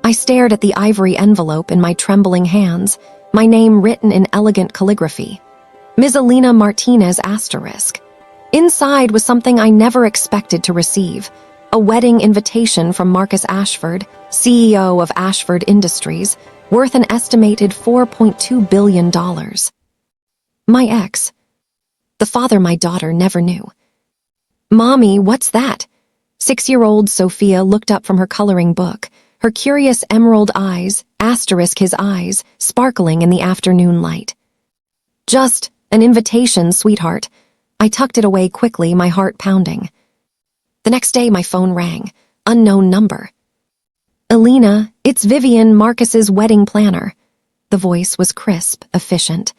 I stared at the ivory envelope in my trembling hands, my name written in elegant calligraphy. Ms. Elena Martinez **. Inside was something I never expected to receive, a wedding invitation from Marcus Ashford, CEO of Ashford Industries, worth an estimated $4.2 billion. My ex. The father my daughter never knew. "Mommy, what's that?" 6-year-old Sophia looked up from her coloring book, her curious emerald eyes, his eyes, sparkling in the afternoon light. "Just an invitation, sweetheart." I tucked it away quickly, my heart pounding. The next day my phone rang. Unknown number. "Elena, it's Vivian, Marcus's wedding planner." The voice was crisp, efficient.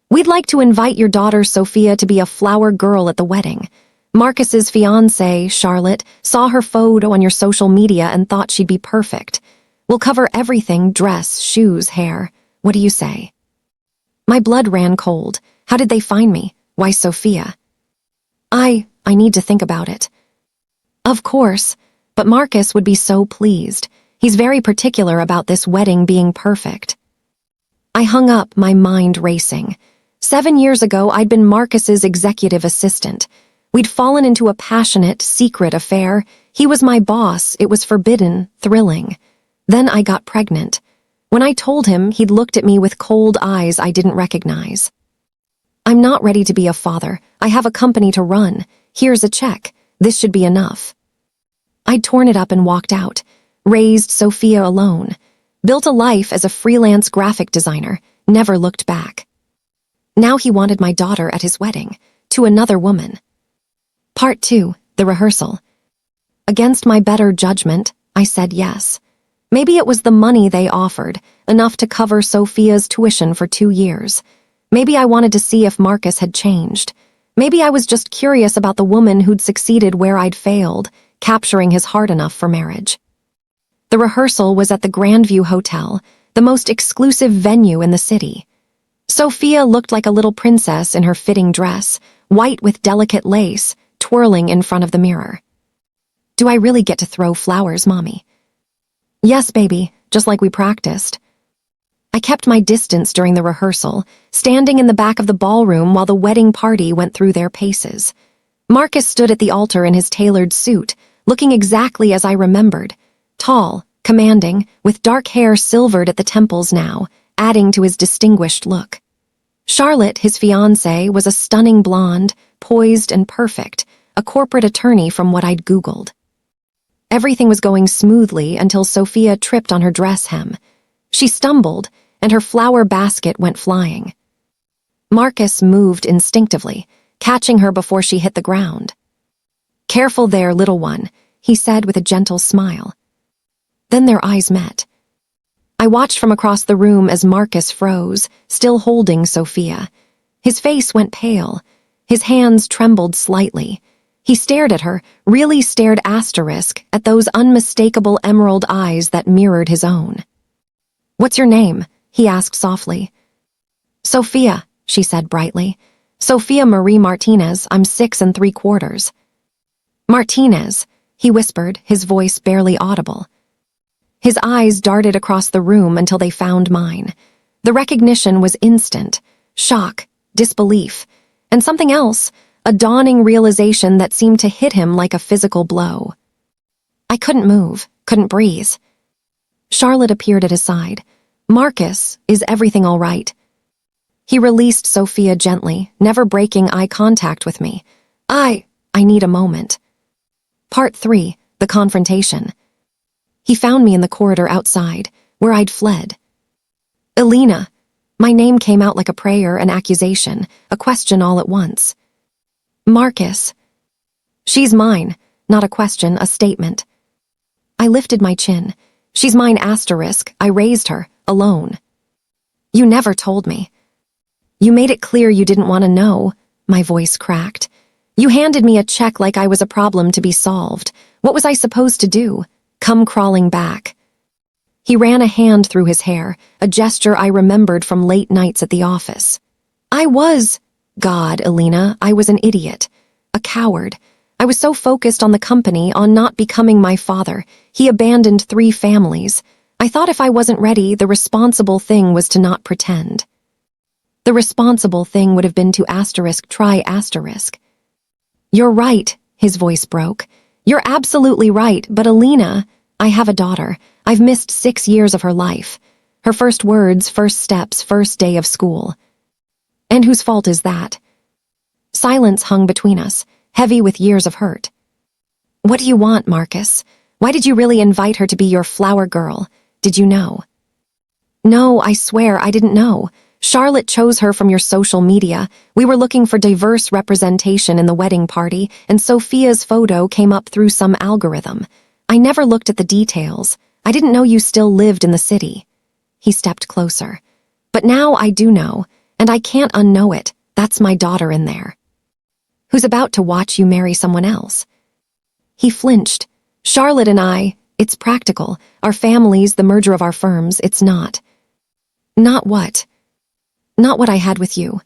"We'd like to invite your daughter Sophia to be a flower girl at the wedding. Marcus's fiancée, Charlotte, saw her photo on your social media and thought she'd be perfect. We'll cover everything: dress, shoes, hair. What do you say?" My blood ran cold. How did they find me? Why Sophia? I need to think about it. Of course, but Marcus would be so pleased. He's very particular about this wedding being perfect. I hung up, my mind racing. 7 years ago, I'd been Marcus's executive assistant. We'd fallen into a passionate, secret affair. He was my boss. It was forbidden, thrilling. Then I got pregnant. When I told him, he'd looked at me with cold eyes I didn't recognize. "I'm not ready to be a father. I have a company to run. Here's a check. This should be enough." I'd torn it up and walked out, raised Sophia alone, built a life as a freelance graphic designer, never looked back. Now he wanted my daughter at his wedding, to another woman. Part 2, the rehearsal. Against my better judgment, I said yes. Maybe it was the money they offered, enough to cover Sophia's tuition for 2 years. Maybe I wanted to see if Marcus had changed. Maybe I was just curious about the woman who'd succeeded where I'd failed, capturing his heart enough for marriage. The rehearsal was at the Grandview Hotel, the most exclusive venue in the city. Sophia looked like a little princess in her fitting dress, white with delicate lace, twirling in front of the mirror. "Do I really get to throw flowers, Mommy?" "Yes, baby, just like we practiced." I kept my distance during the rehearsal, standing in the back of the ballroom while the wedding party went through their paces. Marcus stood at the altar in his tailored suit, looking exactly as I remembered. Tall, commanding, with dark hair silvered at the temples now, adding to his distinguished look. Charlotte, his fiancée, was a stunning blonde, poised and perfect, a corporate attorney from what I'd Googled. Everything was going smoothly until Sophia tripped on her dress hem. She stumbled, and her flower basket went flying. Marcus moved instinctively, catching her before she hit the ground. "Careful there, little one," he said with a gentle smile. Then their eyes met. I watched from across the room as Marcus froze, still holding Sophia. His face went pale. His hands trembled slightly. He stared at her, really stared ** at those unmistakable emerald eyes that mirrored his own. "What's your name?" he asked softly. "Sophia," she said brightly. "Sophia Marie Martinez. I'm 6 3/4. "Martinez," he whispered, his voice barely audible. His eyes darted across the room until they found mine. The recognition was instant. Shock, disbelief, and something else, a dawning realization that seemed to hit him like a physical blow. I couldn't move, couldn't breathe. Charlotte appeared at his side. "Marcus, is everything all right?" He released Sophia gently, never breaking eye contact with me. I need a moment." Part 3, the confrontation. He found me in the corridor outside, where I'd fled. "Elena." My name came out like a prayer, an accusation, a question all at once. "Marcus." "She's mine," not a question, a statement. I lifted my chin. "She's mine **. I raised her, alone." "You never told me." "You made it clear you didn't want to know." My voice cracked. "You handed me a check like I was a problem to be solved. What was I supposed to do? Come crawling back?" He ran a hand through his hair, a gesture I remembered from late nights at the office. God, Elena, I was an idiot. A coward. I was so focused on the company, on not becoming my father. He abandoned 3 families. I thought if I wasn't ready, the responsible thing was to not pretend. The responsible thing would have been to try. You're right, his voice broke. You're absolutely right, but Elena, I have a daughter. I've missed 6 years of her life. Her first words, first steps, first day of school. And whose fault is that? Silence hung between us, heavy with years of hurt. What do you want, Marcus? Why did you really invite her to be your flower girl? Did you know? No, I swear I didn't know. Charlotte chose her from your social media. We were looking for diverse representation in the wedding party, and Sophia's photo came up through some algorithm. I never looked at the details. I didn't know you still lived in the city. He stepped closer. But now I do know, and I can't unknow it. That's my daughter in there. Who's about to watch you marry someone else. He flinched. Charlotte and I, it's practical. Our families, the merger of our firms, it's not. Not what? Not what I had with you.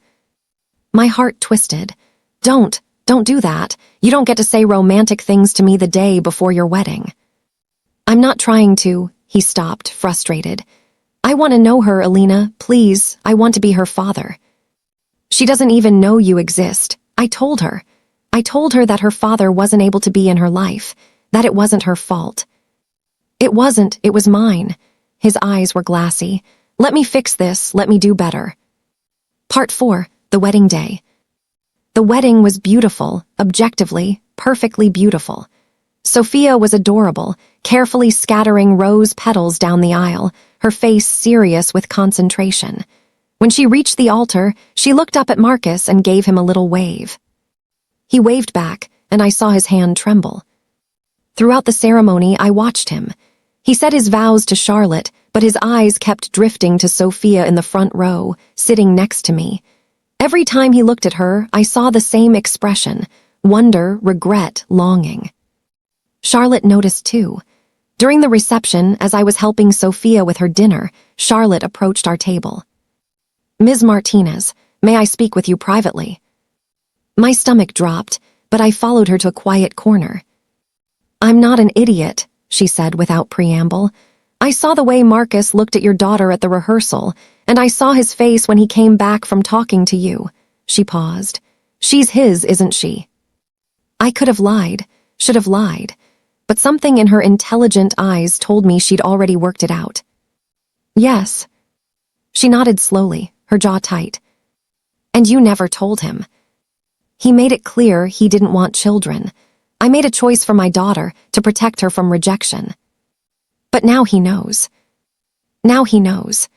My heart twisted. Don't do that. You don't get to say romantic things to me the day before your wedding. I'm not trying to, he stopped, frustrated. I want to know her, Elena, please. I want to be her father. She doesn't even know you exist. I told her. I told her that her father wasn't able to be in her life, that it wasn't her fault. It wasn't, it was mine. His eyes were glassy. Let me fix this, let me do better. Part 4, the wedding day. The wedding was beautiful, objectively, perfectly beautiful. Sophia was adorable, carefully scattering rose petals down the aisle, her face serious with concentration. When she reached the altar, she looked up at Marcus and gave him a little wave. He waved back, and I saw his hand tremble. Throughout the ceremony, I watched him. He said his vows to Charlotte, but his eyes kept drifting to Sophia in the front row, sitting next to me. Every time he looked at her, I saw the same expression: wonder, regret, longing. Charlotte noticed too. During the reception, as I was helping Sophia with her dinner, Charlotte approached our table. Ms. Martinez, may I speak with you privately? My stomach dropped, but I followed her to a quiet corner. I'm not an idiot, she said without preamble. I saw the way Marcus looked at your daughter at the rehearsal, and I saw his face when he came back from talking to you. She paused. She's his, isn't she? I could have lied, should have lied, but something in her intelligent eyes told me she'd already worked it out. Yes. She nodded slowly, her jaw tight. And you never told him. He made it clear he didn't want children. I made a choice for my daughter to protect her from rejection. But now he knows. Now he knows.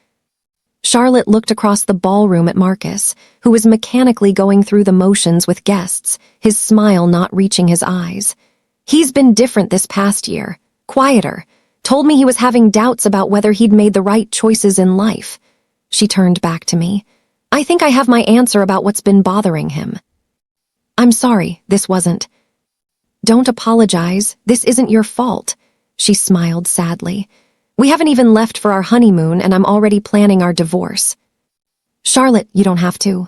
Charlotte looked across the ballroom at Marcus, who was mechanically going through the motions with guests, his smile not reaching his eyes. He's been different this past year, quieter, told me he was having doubts about whether he'd made the right choices in life. She turned back to me. I think I have my answer about what's been bothering him. I'm sorry, this wasn't. Don't apologize, this isn't your fault. She smiled sadly. We haven't even left for our honeymoon and I'm already planning our divorce. Charlotte, you don't have to.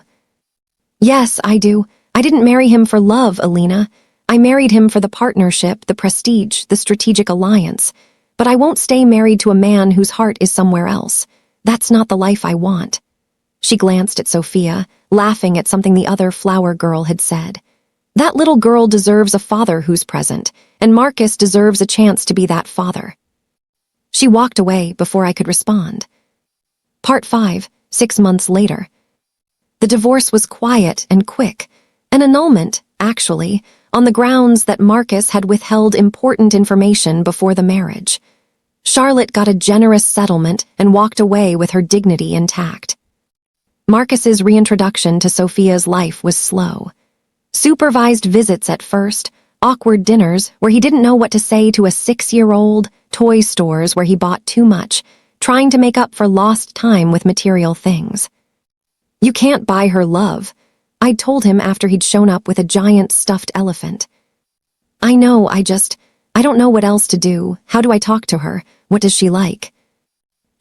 Yes, I do. I didn't marry him for love, Elena. I married him for the partnership, the prestige, the strategic alliance. But I won't stay married to a man whose heart is somewhere else. That's not the life I want. She glanced at Sophia, laughing at something the other flower girl had said. That little girl deserves a father who's present, and Marcus deserves a chance to be that father. She walked away before I could respond. Part 5, 6 months later. The divorce was quiet and quick, an annulment, actually, on the grounds that Marcus had withheld important information before the marriage. Charlotte got a generous settlement and walked away with her dignity intact. Marcus's reintroduction to Sophia's life was slow. Supervised visits at first, awkward dinners where he didn't know what to say to a 6-year-old, toy stores where he bought too much, trying to make up for lost time with material things. You can't buy her love, I'd told him after he'd shown up with a giant stuffed elephant. I know, I don't know what else to do. How do I talk to her? What does she like?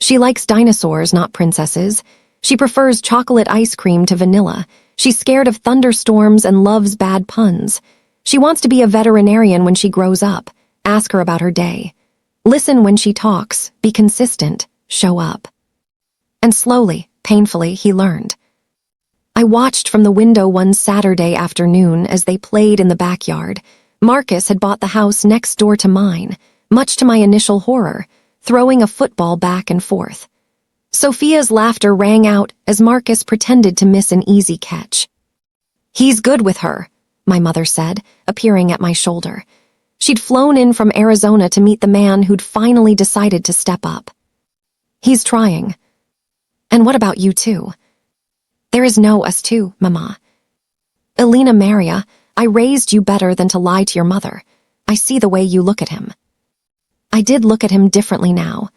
She likes dinosaurs, not princesses. She prefers chocolate ice cream to vanilla. She's scared of thunderstorms and loves bad puns. She wants to be a veterinarian when she grows up. Ask her about her day. Listen when she talks, be consistent, show up. And slowly, painfully, he learned. I watched from the window one Saturday afternoon as they played in the backyard. Marcus had bought the house next door to mine, much to my initial horror, throwing a football back and forth. Sophia's laughter rang out as Marcus pretended to miss an easy catch. "He's good with her," my mother said, appearing at my shoulder. She'd flown in from Arizona to meet the man who'd finally decided to step up. "He's trying. And what about you two?" "There is no us two, Mama. Elena Maria, I raised you better than to lie to your mother. I see the way you look at him." I did look at him differently now.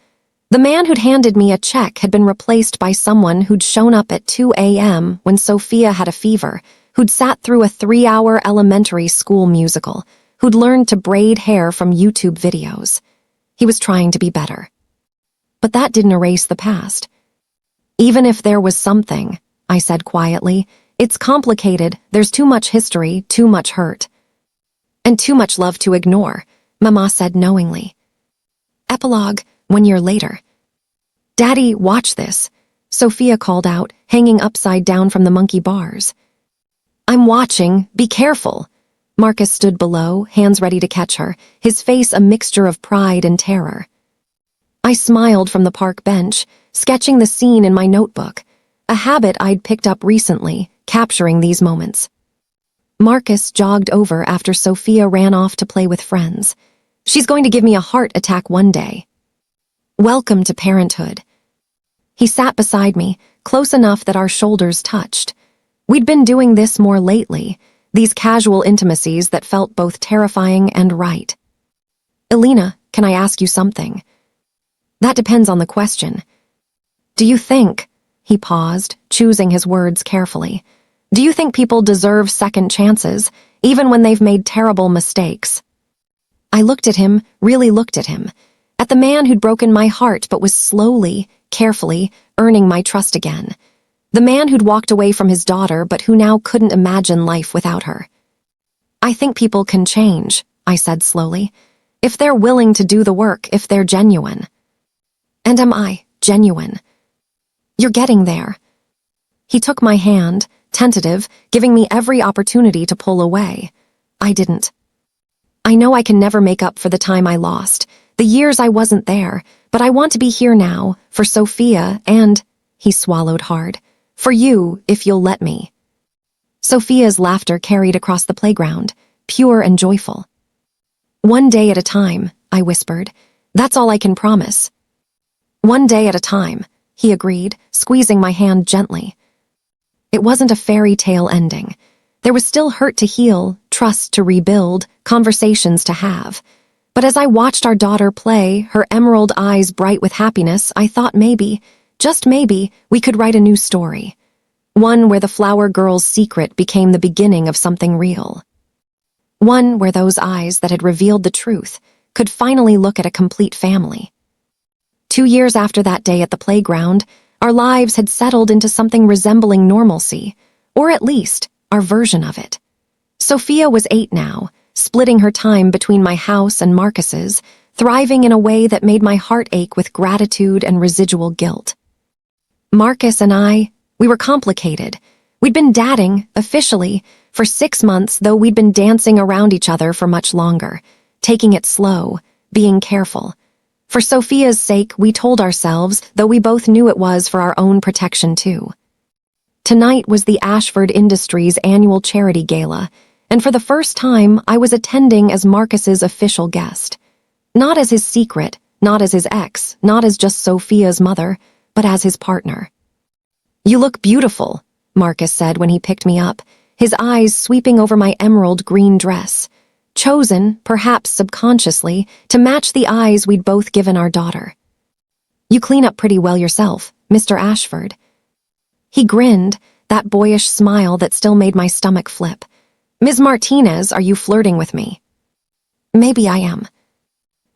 The man who'd handed me a check had been replaced by someone who'd shown up at 2 a.m. when Sophia had a fever, who'd sat through a 3-hour elementary school musical, who'd learned to braid hair from YouTube videos. He was trying to be better. But that didn't erase the past. "Even if there was something," I said quietly, "it's complicated, there's too much history, too much hurt. And too much love to ignore," Mama said knowingly. Epilogue, 1 year later. "Daddy, watch this," Sophia called out, hanging upside down from the monkey bars. "I'm watching, be careful." Marcus stood below, hands ready to catch her, his face a mixture of pride and terror. I smiled from the park bench, sketching the scene in my notebook, a habit I'd picked up recently, capturing these moments. Marcus jogged over after Sophia ran off to play with friends. "She's going to give me a heart attack one day." "Welcome to parenthood." He sat beside me, close enough that our shoulders touched. We'd been doing this more lately, these casual intimacies that felt both terrifying and right. "Elena, can I ask you something?" "That depends on the question." "Do you think," he paused, choosing his words carefully, "do you think people deserve second chances, even when they've made terrible mistakes?" I looked at him, really looked at him, at the man who'd broken my heart but was slowly, carefully, earning my trust again. The man who'd walked away from his daughter but who now couldn't imagine life without her. "I think people can change," I said slowly, "if they're willing to do the work, if they're genuine." "And am I genuine?" "You're getting there." He took my hand, tentative, giving me every opportunity to pull away. I didn't. "I know I can never make up for the time I lost, the years I wasn't there, but I want to be here now, for Sophia and," he swallowed hard, "for you, if you'll let me." Sophia's laughter carried across the playground, pure and joyful. "One day at a time," I whispered. "That's all I can promise." "One day at a time," he agreed, squeezing my hand gently. It wasn't a fairy tale ending. There was still hurt to heal, trust to rebuild, conversations to have. But as I watched our daughter play, her emerald eyes bright with happiness, I thought maybe, just maybe, we could write a new story. One where the flower girl's secret became the beginning of something real. One where those eyes that had revealed the truth could finally look at a complete family. 2 years after that day at the playground, our lives had settled into something resembling normalcy, or at least, our version of it. Sophia was 8 now, splitting her time between my house and Marcus's, thriving in a way that made my heart ache with gratitude and residual guilt. Marcus and I, we were complicated. We'd been dating, officially, for 6 months, though we'd been dancing around each other for much longer, taking it slow, being careful. For Sophia's sake, we told ourselves, though we both knew it was for our own protection too. Tonight was the Ashford Industries annual charity gala, and for the first time, I was attending as Marcus's official guest. Not as his secret, not as his ex, not as just Sophia's mother, but as his partner. "You look beautiful," Marcus said when he picked me up, his eyes sweeping over my emerald green dress, chosen, perhaps subconsciously, to match the eyes we'd both given our daughter. "You clean up pretty well yourself, Mr. Ashford." He grinned, that boyish smile that still made my stomach flip. "Ms. Martinez, are you flirting with me?" "Maybe I am."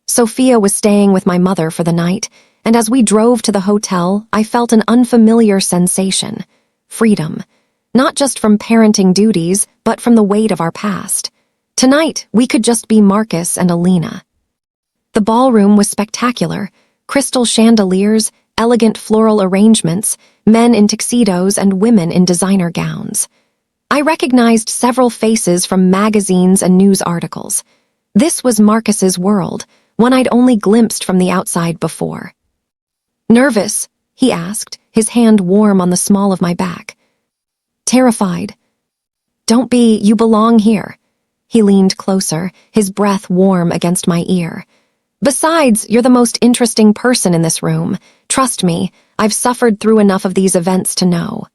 Sophia was staying with my mother for the night, and as we drove to the hotel, I felt an unfamiliar sensation, freedom, not just from parenting duties, but from the weight of our past. Tonight, we could just be Marcus and Elena. The ballroom was spectacular. Crystal chandeliers, elegant floral arrangements, men in tuxedos and women in designer gowns. I recognized several faces from magazines and news articles. This was Marcus's world, one I'd only glimpsed from the outside before. "Nervous?" he asked, his hand warm on the small of my back. "Terrified." "Don't be, you belong here." He leaned closer, his breath warm against my ear. "Besides, you're the most interesting person in this room. Trust me, I've suffered through enough of these events to know."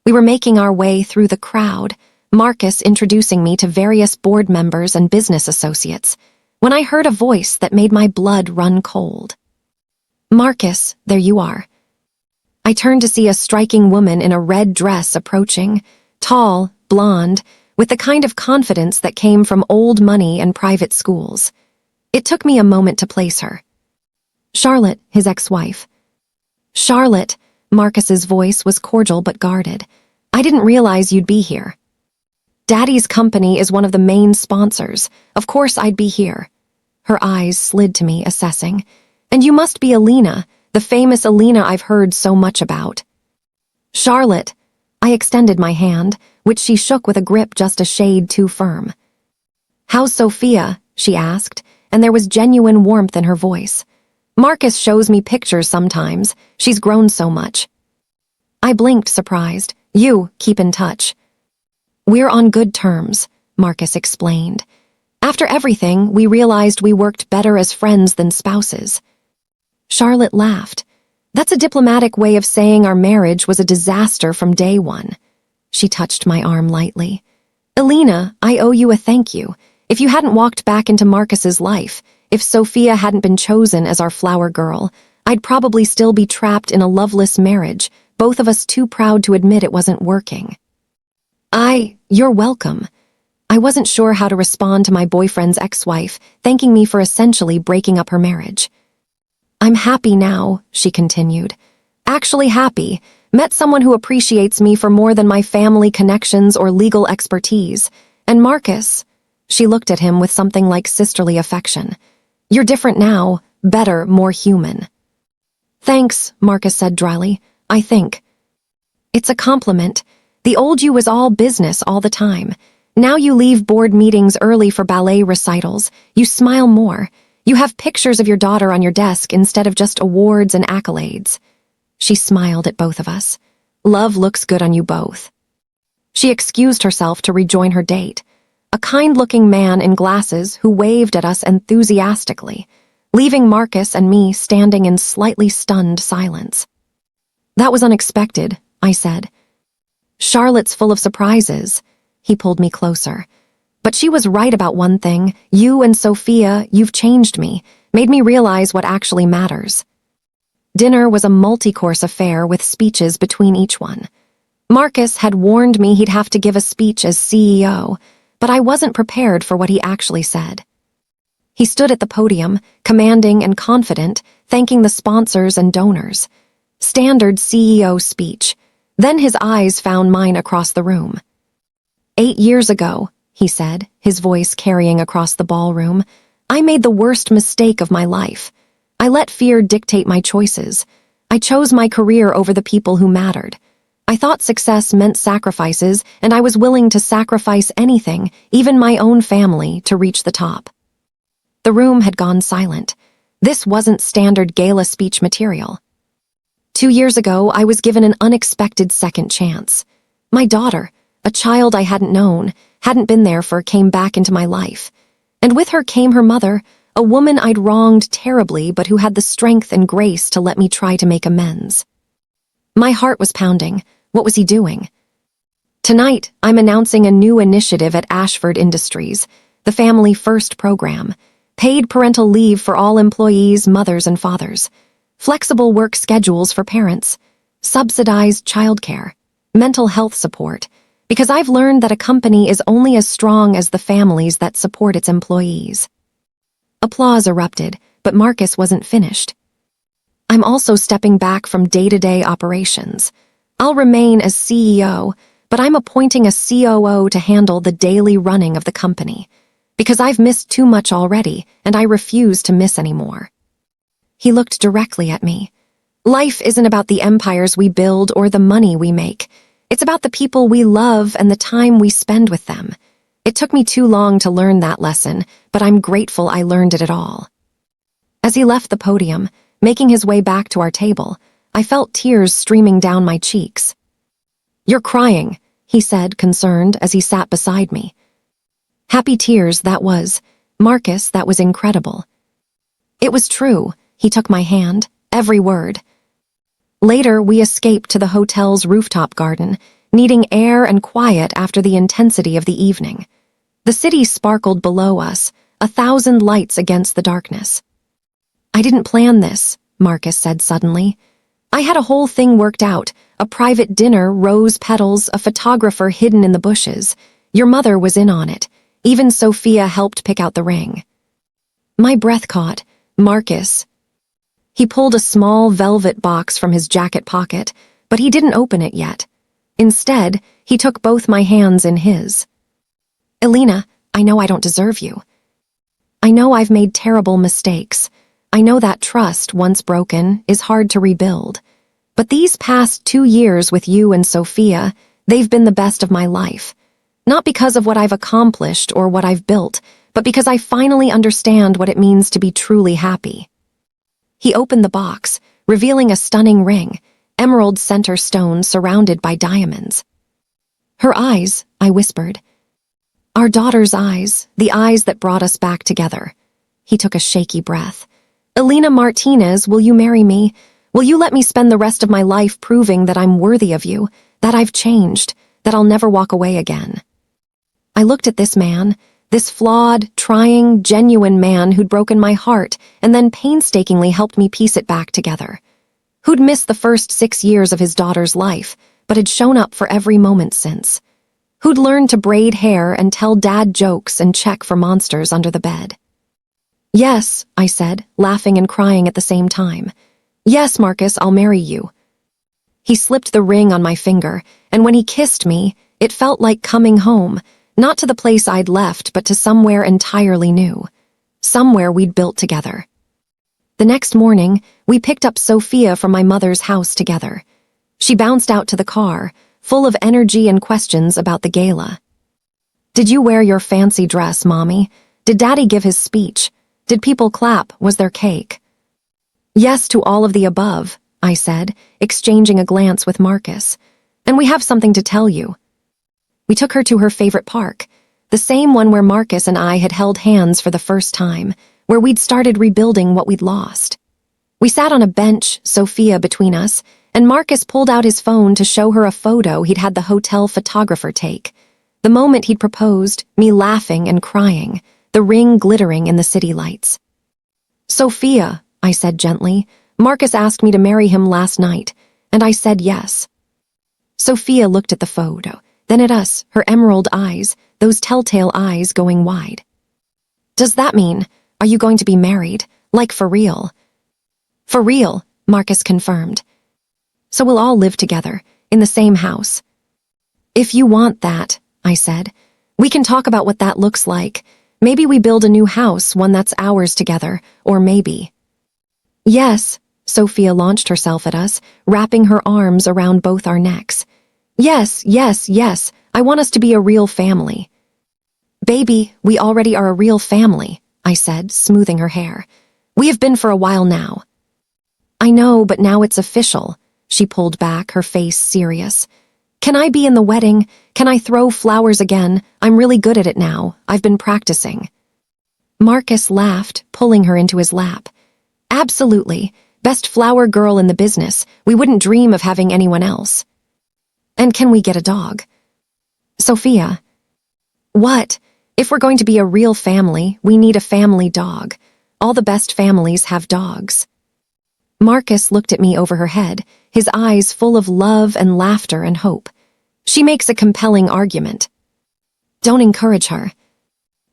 We were making our way through the crowd, Marcus introducing me to various board members and business associates, when I heard a voice that made my blood run cold. "Marcus, there you are." I turned to see a striking woman in a red dress approaching, tall, blonde, with the kind of confidence that came from old money and private schools. It took me a moment to place her. Charlotte, his ex-wife. "Charlotte," Marcus's voice was cordial but guarded. "I didn't realize you'd be here." "Daddy's company is one of the main sponsors. Of course I'd be here." Her eyes slid to me, assessing. "And you must be Elena, the famous Elena I've heard so much about." "Charlotte." I extended my hand, which she shook with a grip just a shade too firm. "How's Sophia?" she asked, and there was genuine warmth in her voice. "Marcus shows me pictures sometimes. She's grown so much." I blinked, surprised. "You, keep in touch." "We're on good terms," Marcus explained. "After everything, we realized we worked better as friends than spouses." Charlotte laughed. "That's a diplomatic way of saying our marriage was a disaster from day one." She touched my arm lightly. "Elena, I owe you a thank you. If you hadn't walked back into Marcus's life, if Sophia hadn't been chosen as our flower girl, I'd probably still be trapped in a loveless marriage, both of us too proud to admit it wasn't working." You're welcome." I wasn't sure how to respond to my boyfriend's ex-wife, thanking me for essentially breaking up her marriage. "I'm happy now," she continued. "Actually happy. Met someone who appreciates me for more than my family connections or legal expertise. And Marcus," she looked at him with something like sisterly affection. "You're different now, better, more human." "Thanks," Marcus said dryly. "I think." "It's a compliment. The old you was all business all the time. Now you leave board meetings early for ballet recitals. You smile more. You have pictures of your daughter on your desk instead of just awards and accolades." She smiled at both of us. "Love looks good on you both." She excused herself to rejoin her date, a kind-looking man in glasses who waved at us enthusiastically, leaving Marcus and me standing in slightly stunned silence. "That was unexpected," I said. "Charlotte's full of surprises." He pulled me closer. "But she was right about one thing. You and Sophia, you've changed me, made me realize what actually matters." Dinner was a multi-course affair with speeches between each one. Marcus had warned me he'd have to give a speech as CEO, but I wasn't prepared for what he actually said. He stood at the podium, commanding and confident, thanking the sponsors and donors. Standard CEO speech. Then his eyes found mine across the room. 8 years ago," he said, his voice carrying across the ballroom, "I made the worst mistake of my life. I let fear dictate my choices. I chose my career over the people who mattered. I thought success meant sacrifices, and I was willing to sacrifice anything, even my own family, to reach the top." The room had gone silent. This wasn't standard gala speech material. 2 years ago, I was given an unexpected second chance. My daughter, a child I hadn't known, hadn't been there for, came back into my life. And with her came her mother, a woman I'd wronged terribly but who had the strength and grace to let me try to make amends. My heart was pounding. What was he doing? "Tonight, I'm announcing a new initiative at Ashford Industries, the Family First program. Paid parental leave for all employees, mothers and fathers. Flexible work schedules for parents. Subsidized childcare. Mental health support. Because I've learned that a company is only as strong as the families that support its employees." Applause erupted, but Marcus wasn't finished. "I'm also stepping back from day-to-day operations. I'll remain as CEO, but I'm appointing a COO to handle the daily running of the company. Because I've missed too much already, and I refuse to miss anymore. He looked directly at me. Life isn't about the empires we build or the money we make. It's about the people we love and the time we spend with them. It took me too long to learn that lesson, but I'm grateful I learned it at all. As he left the podium, making his way back to our table, I felt tears streaming down my cheeks. "You're crying," he said, concerned, as he sat beside me. Happy tears, that was. Marcus, that was incredible. It was true. He took my hand, every word. Later, we escaped to the hotel's rooftop garden, needing air and quiet after the intensity of the evening. The city sparkled below us, 1,000 lights against the darkness. "I didn't plan this," Marcus said suddenly. "I had a whole thing worked out, a private dinner, rose petals, a photographer hidden in the bushes. Your mother was in on it. Even Sophia helped pick out the ring." My breath caught. "Marcus." He pulled a small velvet box from his jacket pocket, but he didn't open it yet. Instead, he took both my hands in his. "Elena, I know I don't deserve you. I know I've made terrible mistakes. I know that trust, once broken, is hard to rebuild. But these past 2 years with you and Sophia, they've been the best of my life. Not because of what I've accomplished or what I've built, but because I finally understand what it means to be truly happy." He opened the box, revealing a stunning ring, emerald center stone surrounded by diamonds. "Her eyes," I whispered. "Our daughter's eyes, the eyes that brought us back together." He took a shaky breath. "Elena Martinez, will you marry me? Will you let me spend the rest of my life proving that I'm worthy of you, that I've changed, that I'll never walk away again?" I looked at this man, this flawed, trying, genuine man who'd broken my heart and then painstakingly helped me piece it back together. Who'd missed the first 6 years of his daughter's life, but had shown up for every moment since. Who'd learned to braid hair and tell dad jokes and check for monsters under the bed. "Yes," I said, laughing and crying at the same time. "Yes, Marcus, I'll marry you." He slipped the ring on my finger, and when he kissed me, it felt like coming home, not to the place I'd left, but to somewhere entirely new. Somewhere we'd built together. The next morning, we picked up Sophia from my mother's house together. She bounced out to the car, full of energy and questions about the gala. "Did you wear your fancy dress, Mommy? Did Daddy give his speech? Did people clap? Was there cake?" "Yes to all of the above," I said, exchanging a glance with Marcus. "And we have something to tell you." We took her to her favorite park, the same one where Marcus and I had held hands for the first time, where we'd started rebuilding what we'd lost. We sat on a bench, Sophia between us, and Marcus pulled out his phone to show her a photo he'd had the hotel photographer take. The moment he'd proposed, me laughing and crying, the ring glittering in the city lights. "Sophia," I said gently, "Marcus asked me to marry him last night, and I said yes." Sophia looked at the photo, then at us, her emerald eyes, those telltale eyes going wide. "Does that mean, are you going to be married? Like for real?" "For real," Marcus confirmed. "So we'll all live together, in the same house." "If you want that," I said, "we can talk about what that looks like. Maybe we build a new house, one that's ours together, or maybe—" "Yes," Sophia launched herself at us, wrapping her arms around both our necks. "Yes, yes, yes, I want us to be a real family." "Baby, we already are a real family," I said, smoothing her hair. "We have been for a while now." "I know, but now it's official." She pulled back, her face serious. "Can I be in the wedding? Can I throw flowers again? I'm really good at it now. I've been practicing." Marcus laughed, pulling her into his lap. "Absolutely. Best flower girl in the business. We wouldn't dream of having anyone else." "And can we get a dog?" "Sophia." "What? If we're going to be a real family, we need a family dog. All the best families have dogs." Marcus looked at me over her head, his eyes full of love and laughter and hope. "She makes a compelling argument." "Don't encourage her."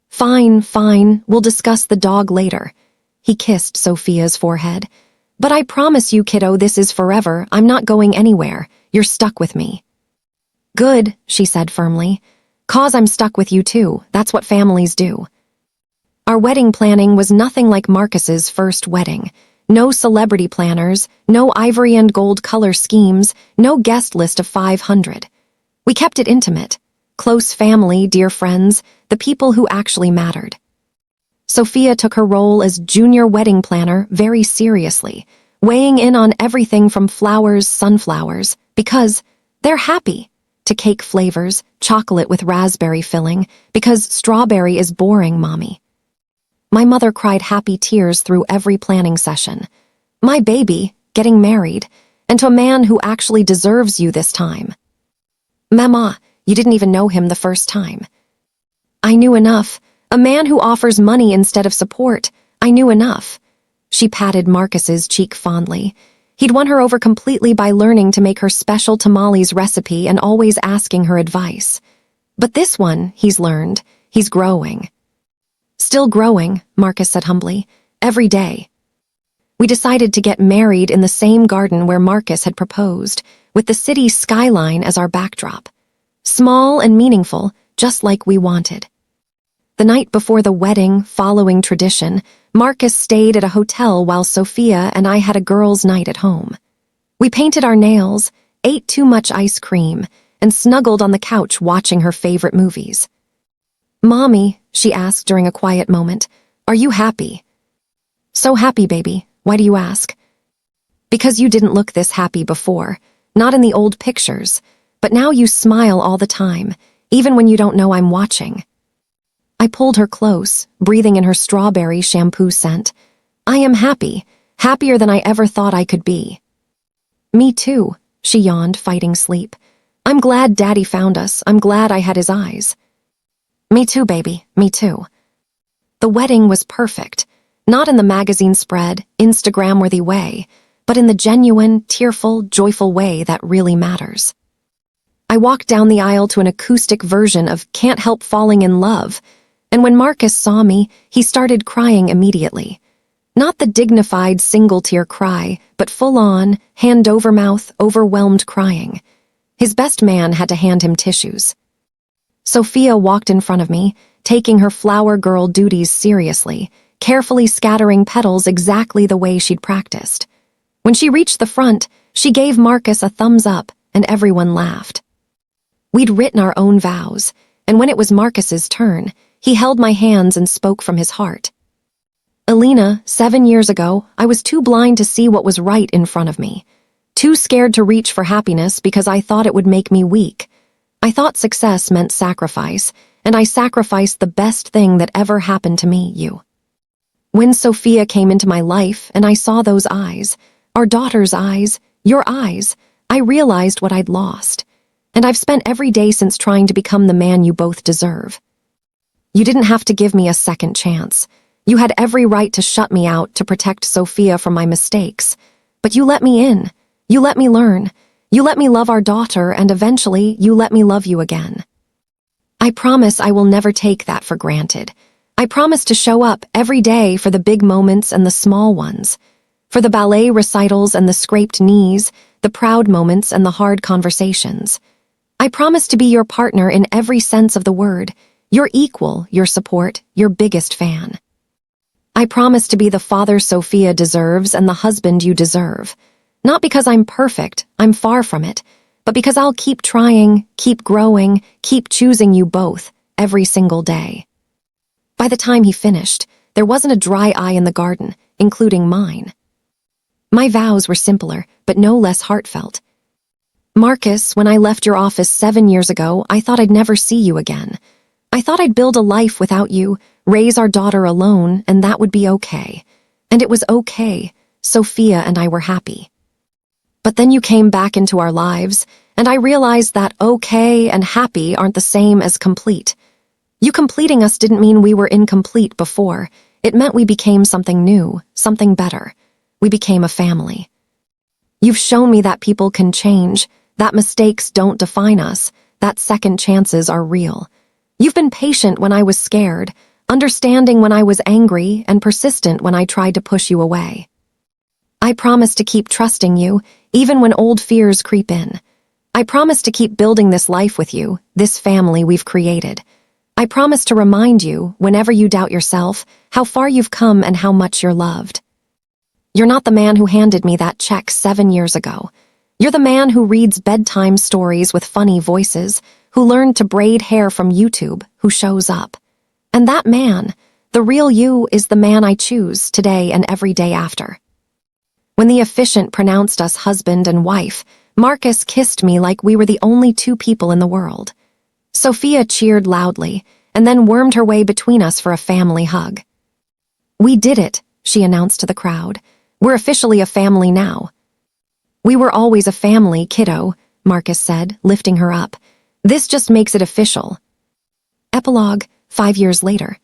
"Fine, fine, we'll discuss the dog later." He kissed Sophia's forehead. "But I promise you, kiddo, this is forever. I'm not going anywhere. You're stuck with me." "Good," she said firmly. "'Cause I'm stuck with you too. That's what families do." Our wedding planning was nothing like Marcus's first wedding. No celebrity planners, no ivory and gold color schemes, no guest list of 500. We kept it intimate. Close family, dear friends, the people who actually mattered. Sophia took her role as junior wedding planner very seriously, weighing in on everything from flowers, sunflowers, because they're happy, to cake flavors, chocolate with raspberry filling, because strawberry is boring, Mommy. My mother cried happy tears through every planning session. My baby, getting married, and to a man who actually deserves you this time. Mama, you didn't even know him the first time. I knew enough. A man who offers money instead of support. I knew enough. She patted Marcus's cheek fondly. He'd won her over completely by learning to make her special tamales recipe and always asking her advice. But this one, he's learned. He's growing. Still growing, Marcus said humbly. Every day. We decided to get married in the same garden where Marcus had proposed, with the city skyline as our backdrop. Small and meaningful, just like we wanted. The night before the wedding, following tradition, Marcus stayed at a hotel while Sophia and I had a girls' night at home. We painted our nails, ate too much ice cream, and snuggled on the couch watching her favorite movies. Mommy, she asked during a quiet moment, are you happy? So happy, baby. Why do you ask? Because you didn't look this happy before, not in the old pictures, but now you smile all the time, even when you don't know I'm watching. I pulled her close, breathing in her strawberry shampoo scent. I am happy, happier than I ever thought I could be. Me too, she yawned, fighting sleep. I'm glad Daddy found us. I'm glad I had his eyes. Me too, baby, me too. The wedding was perfect, not in the magazine spread, Instagram-worthy way, but in the genuine, tearful, joyful way that really matters. I walked down the aisle to an acoustic version of Can't Help Falling in Love, and when Marcus saw me, he started crying immediately. Not the dignified single-tear cry, but full-on, hand-over-mouth, overwhelmed crying. His best man had to hand him tissues. Sophia walked in front of me, taking her flower girl duties seriously, carefully scattering petals exactly the way she'd practiced. When she reached the front, she gave Marcus a thumbs up, and everyone laughed. We'd written our own vows, and when it was Marcus's turn, he held my hands and spoke from his heart. Elena, 7 years ago, I was too blind to see what was right in front of me. Too scared to reach for happiness because I thought it would make me weak. I thought success meant sacrifice, and I sacrificed the best thing that ever happened to me, you. When Sophia came into my life and I saw those eyes, our daughter's eyes, your eyes, I realized what I'd lost. And I've spent every day since trying to become the man you both deserve. You didn't have to give me a second chance. You had every right to shut me out to protect Sophia from my mistakes. But you let me in. You let me learn. You let me love our daughter, and eventually you let me love you again. I promise I will never take that for granted. I promise to show up every day for the big moments and the small ones. For the ballet recitals and the scraped knees, the proud moments and the hard conversations. I promise to be your partner in every sense of the word, your equal, your support, your biggest fan. I promise to be the father Sophia deserves and the husband you deserve. Not because I'm perfect, I'm far from it, but because I'll keep trying, keep growing, keep choosing you both, every single day. By the time he finished, there wasn't a dry eye in the garden, including mine. My vows were simpler, but no less heartfelt. Marcus, when I left your office 7 years ago, I thought I'd never see you again. I thought I'd build a life without you, raise our daughter alone, and that would be okay. And it was okay. Sophia and I were happy. But then you came back into our lives, and I realized that okay and happy aren't the same as complete. You completing us didn't mean we were incomplete before. It meant we became something new, something better. We became a family. You've shown me that people can change, that mistakes don't define us, that second chances are real. You've been patient when I was scared, understanding when I was angry, and persistent when I tried to push you away. I promise to keep trusting you, even when old fears creep in. I promise to keep building this life with you, this family we've created. I promise to remind you, whenever you doubt yourself, how far you've come and how much you're loved. You're not the man who handed me that check 7 years ago. You're the man who reads bedtime stories with funny voices, who learned to braid hair from YouTube, who shows up. And that man, the real you, is the man I choose today and every day after. When the officiant pronounced us husband and wife, Marcus kissed me like we were the only 2 people in the world. Sophia cheered loudly, and then wormed her way between us for a family hug. "We did it," she announced to the crowd. "We're officially a family now." "We were always a family, kiddo," Marcus said, lifting her up. "This just makes it official." Epilogue, 5 years later.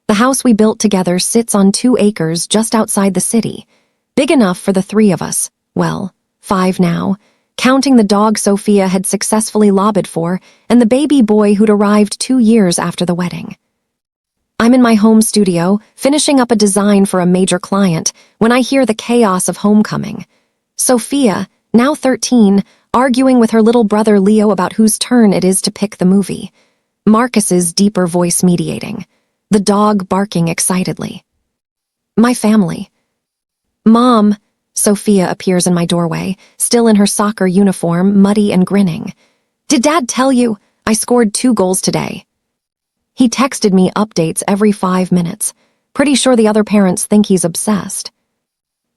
The house we built together sits on 2 acres just outside the city, big enough for the 3 of us, well, 5 now, counting the dog Sophia had successfully lobbied for and the baby boy who'd arrived 2 years after the wedding. I'm in my home studio, finishing up a design for a major client, when I hear the chaos of homecoming. Sophia, now 13, arguing with her little brother Leo about whose turn it is to pick the movie. Marcus's deeper voice mediating. The dog barking excitedly. My family. "Mom," Sophia appears in my doorway, still in her soccer uniform, muddy and grinning. "Did Dad tell you? I scored 2 goals today." He texted me updates every 5 minutes. Pretty sure the other parents think he's obsessed.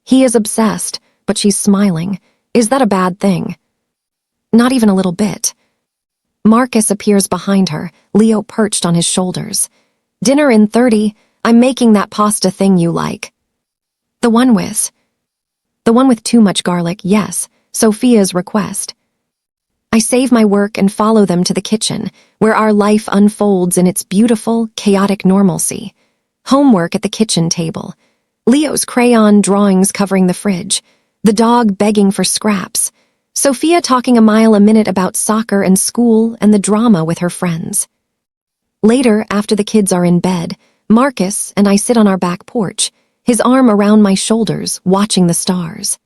He is obsessed, but she's smiling. Is that a bad thing? Not even a little bit. Marcus appears behind her, Leo perched on his shoulders. "Dinner in 30, I'm making that pasta thing you like." The one with too much garlic, yes, Sophia's request. I save my work and follow them to the kitchen, where our life unfolds in its beautiful, chaotic normalcy. Homework at the kitchen table. Leo's crayon drawings covering the fridge. The dog begging for scraps. Sophia talking a mile a minute about soccer and school and the drama with her friends. Later, after the kids are in bed, Marcus and I sit on our back porch, his arm around my shoulders, watching the stars.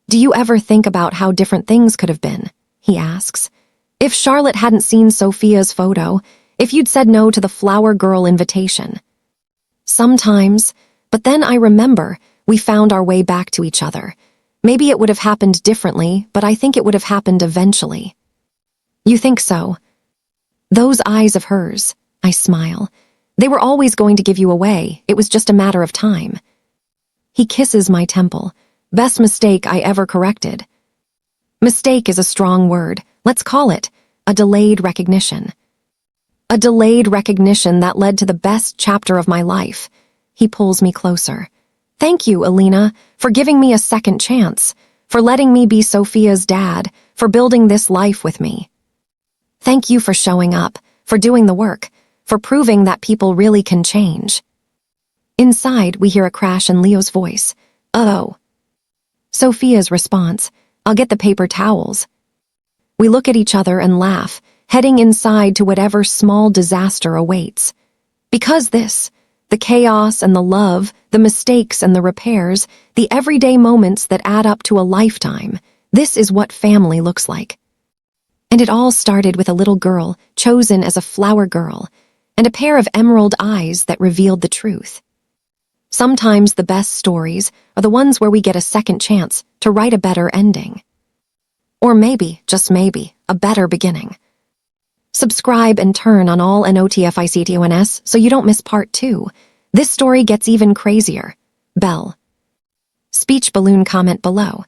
"Do you ever think about how different things could have been?" he asks. "If Charlotte hadn't seen Sophia's photo, if you'd said no to the flower girl invitation." Sometimes, but then I remember we found our way back to each other. Maybe it would have happened differently, but I think it would have happened eventually. "You think so?" "Those eyes of hers," I smile. "They were always going to give you away. It was just a matter of time." He kisses my temple. Best mistake I ever corrected. Mistake is a strong word. Let's call it a delayed recognition. A delayed recognition that led to the best chapter of my life. He pulls me closer. "Thank you, Elena, for giving me a second chance, for letting me be Sophia's dad, for building this life with me. Thank you for showing up, for doing the work, for proving that people really can change." Inside, we hear a crash in Leo's voice. "Oh." Sophia's response, "I'll get the paper towels." We look at each other and laugh, heading inside to whatever small disaster awaits. Because this, the chaos and the love, the mistakes and the repairs, the everyday moments that add up to a lifetime, this is what family looks like. And it all started with a little girl chosen as a flower girl, and a pair of emerald eyes that revealed the truth. Sometimes the best stories are the ones where we get a second chance to write a better ending. Or maybe, just maybe, a better beginning. Subscribe and turn on all notifications so you don't miss part 2. This story gets even crazier. Bell. Speech balloon comment below.